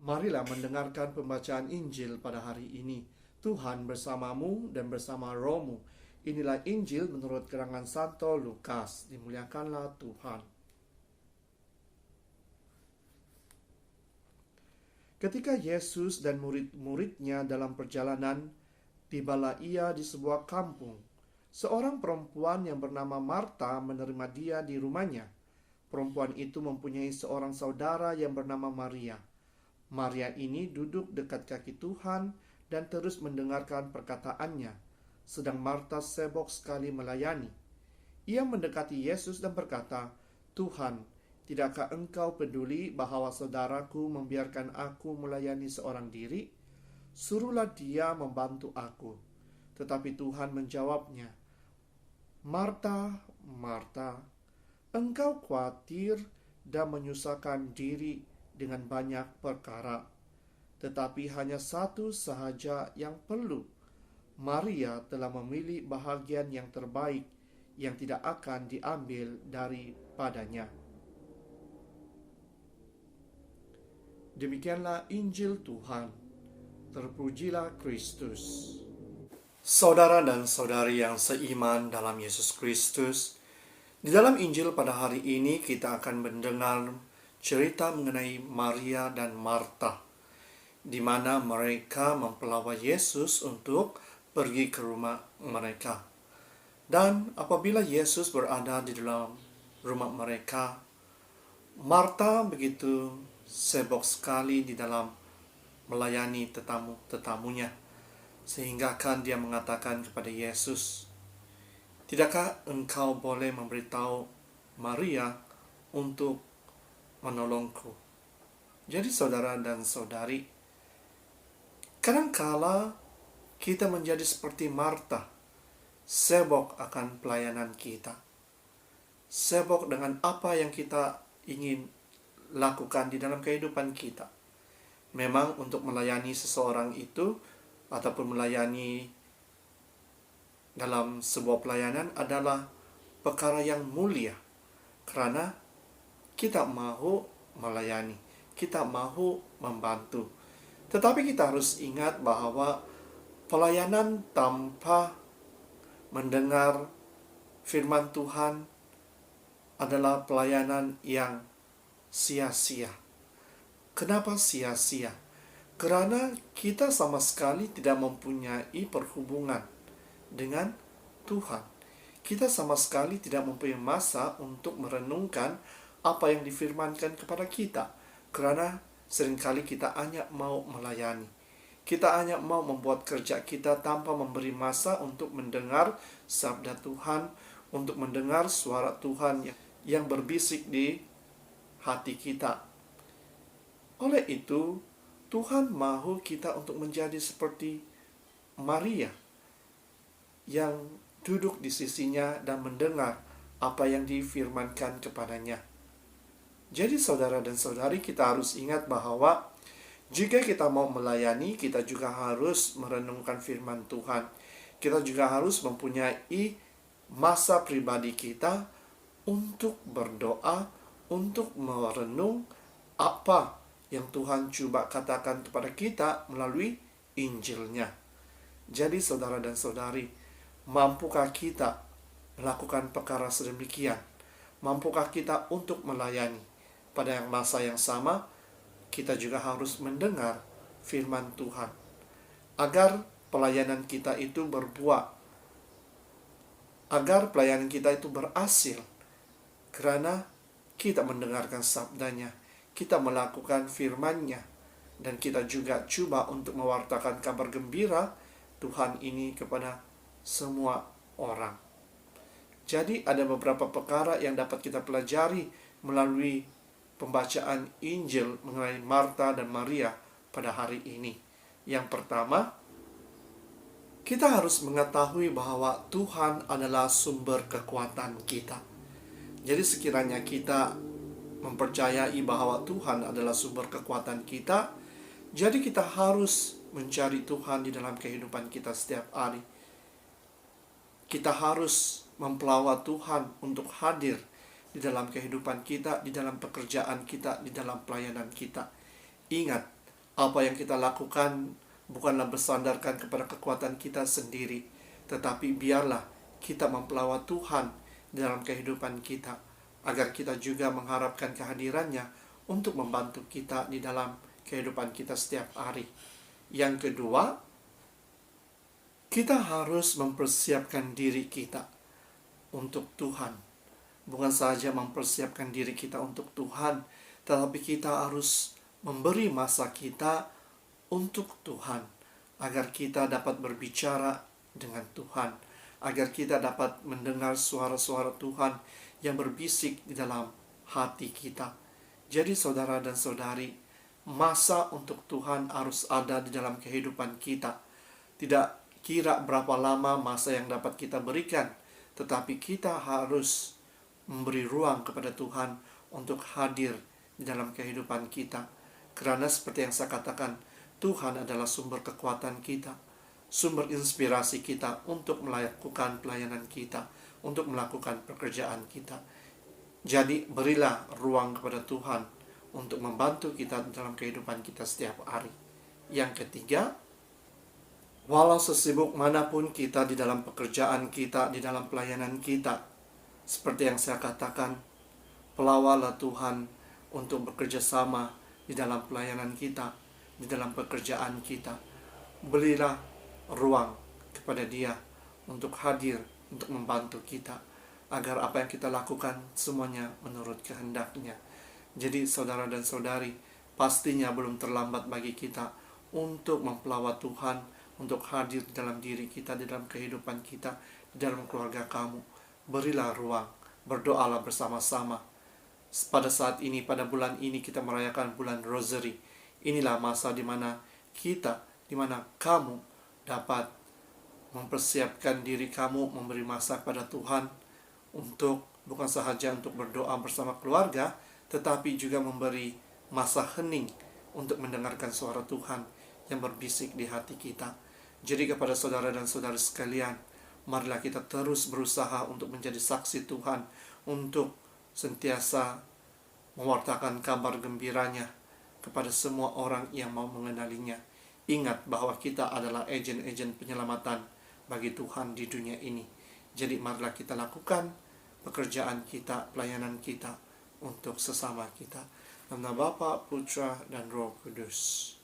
Marilah mendengarkan pembacaan Injil pada hari ini. Tuhan bersamamu dan bersama rohmu. Inilah Injil menurut keterangan Santo Lukas. Dimuliakanlah Tuhan. Ketika Yesus dan murid-muridnya dalam perjalanan, tibalah ia di sebuah kampung. Seorang perempuan yang bernama Marta menerima dia di rumahnya. Perempuan itu mempunyai seorang saudara yang bernama Maria. Maria ini duduk dekat kaki Tuhan dan terus mendengarkan perkataannya, sedang Marta sibuk sekali melayani. Ia mendekati Yesus dan berkata, "Tuhan, tidakkah engkau peduli bahwa saudaraku membiarkan aku melayani seorang diri? Suruhlah dia membantu aku." Tetapi Tuhan menjawabnya, "Marta, Marta, engkau khawatir dan menyusahkan diri dengan banyak perkara, tetapi hanya satu sahaja yang perlu. Maria telah memilih bahagian yang terbaik, yang tidak akan diambil daripadanya." Demikianlah Injil Tuhan. Terpujilah Kristus. Saudara dan saudari yang seiman dalam Yesus Kristus, di dalam Injil pada hari ini kita akan mendengar cerita mengenai Maria dan Marta, di mana mereka mempelawai Yesus untuk pergi ke rumah mereka. Dan apabila Yesus berada di dalam rumah mereka, Marta begitu sibuk sekali di dalam melayani tetamunya, sehingga kan dia mengatakan kepada Yesus, "Tidakkah engkau boleh memberitahu Maria untuk menolongku?" Jadi saudara dan saudari, kadangkala kita menjadi seperti Marta, sibuk akan pelayanan kita, sibuk dengan apa yang kita ingin lakukan di dalam kehidupan kita. Memang untuk melayani seseorang itu, ataupun melayani dalam sebuah pelayanan adalah perkara yang mulia, karena kita mahu melayani, kita mahu membantu. Tetapi kita harus ingat bahwa pelayanan tanpa mendengar firman Tuhan adalah pelayanan yang sia-sia. Kenapa sia-sia? Karena kita sama sekali tidak mempunyai perhubungan dengan Tuhan. Kita sama sekali tidak mempunyai masa untuk merenungkan apa yang difirmankan kepada kita, karena seringkali kita hanya mau melayani. Kita hanya mau membuat kerja kita tanpa memberi masa untuk mendengar sabda Tuhan, untuk mendengar suara Tuhan yang berbisik di hati kita. Oleh itu, Tuhan mahu kita untuk menjadi seperti Maria, yang duduk di sisinya dan mendengar apa yang difirmankan kepadanya. Jadi saudara dan saudari, kita harus ingat bahwa jika kita mau melayani, kita juga harus merenungkan firman Tuhan. Kita juga harus mempunyai masa pribadi kita untuk berdoa, untuk merenung apa yang Tuhan coba katakan kepada kita melalui Injilnya. Jadi saudara dan saudari, mampukah kita melakukan perkara sedemikian? Mampukah kita untuk melayani? Pada masa yang sama, kita juga harus mendengar firman Tuhan, agar pelayanan kita itu berbuah, agar pelayanan kita itu berhasil, karena kita mendengarkan sabdanya, kita melakukan firman-Nya, dan kita juga coba untuk mewartakan kabar gembira Tuhan ini kepada semua orang. Jadi ada beberapa perkara yang dapat kita pelajari melalui pembacaan Injil mengenai Marta dan Maria pada hari ini. Yang pertama, kita harus mengetahui bahwa Tuhan adalah sumber kekuatan kita. Jadi sekiranya kita mempercayai bahwa Tuhan adalah sumber kekuatan kita, jadi kita harus mencari Tuhan di dalam kehidupan kita setiap hari. Kita harus mempelawai Tuhan untuk hadir di dalam kehidupan kita, di dalam pekerjaan kita, di dalam pelayanan kita. Ingat, Apa yang kita lakukan bukanlah bersandarkan kepada kekuatan kita sendiri, tetapi biarlah kita mempelawat Tuhan dalam kehidupan kita, agar kita juga mengharapkan kehadirannya untuk membantu kita di dalam kehidupan kita setiap hari. Yang kedua, kita harus mempersiapkan diri kita untuk Tuhan. Bukan saja mempersiapkan diri kita untuk Tuhan, tetapi kita harus memberi masa kita untuk Tuhan, agar kita dapat berbicara dengan Tuhan, agar kita dapat mendengar suara-suara Tuhan yang berbisik di dalam hati kita. Jadi saudara dan saudari, masa untuk Tuhan harus ada di dalam kehidupan kita. Tidak kira berapa lama masa yang dapat kita berikan, tetapi kita harus memberi ruang kepada Tuhan untuk hadir di dalam kehidupan kita. Karena seperti yang saya katakan, Tuhan adalah sumber kekuatan kita, sumber inspirasi kita untuk melakukan pelayanan kita, untuk melakukan pekerjaan kita. Jadi berilah ruang kepada Tuhan untuk membantu kita dalam kehidupan kita setiap hari. Yang ketiga, walau sesibuk manapun kita di dalam pekerjaan kita, di dalam pelayanan kita, seperti yang saya katakan, pelawalah Tuhan untuk bekerja sama di dalam pelayanan kita, di dalam pekerjaan kita. Berilah ruang kepada Dia untuk hadir, untuk membantu kita, agar apa yang kita lakukan semuanya menurut kehendak-Nya. Jadi saudara dan saudari, pastinya belum terlambat bagi kita untuk mempelawat Tuhan, untuk hadir di dalam diri kita, di dalam kehidupan kita, di dalam keluarga kamu. Berilah ruang, berdoalah bersama-sama. Pada saat ini, pada bulan ini kita merayakan bulan Rosary. Inilah masa di mana kita, di mana kamu dapat mempersiapkan diri kamu, memberi masa kepada Tuhan untuk bukan sahaja untuk berdoa bersama keluarga, tetapi juga memberi masa hening untuk mendengarkan suara Tuhan yang berbisik di hati kita. Jadi kepada saudara dan saudara sekalian, marilah kita terus berusaha untuk menjadi saksi Tuhan, untuk sentiasa mewartakan kabar gembiranya kepada semua orang yang mau mengenalinya. Ingat bahwa kita adalah agen-agen penyelamatan bagi Tuhan di dunia ini. Jadi marilah kita lakukan pekerjaan kita, pelayanan kita untuk sesama kita. Dalam nama Bapa, Putra, dan Roh Kudus.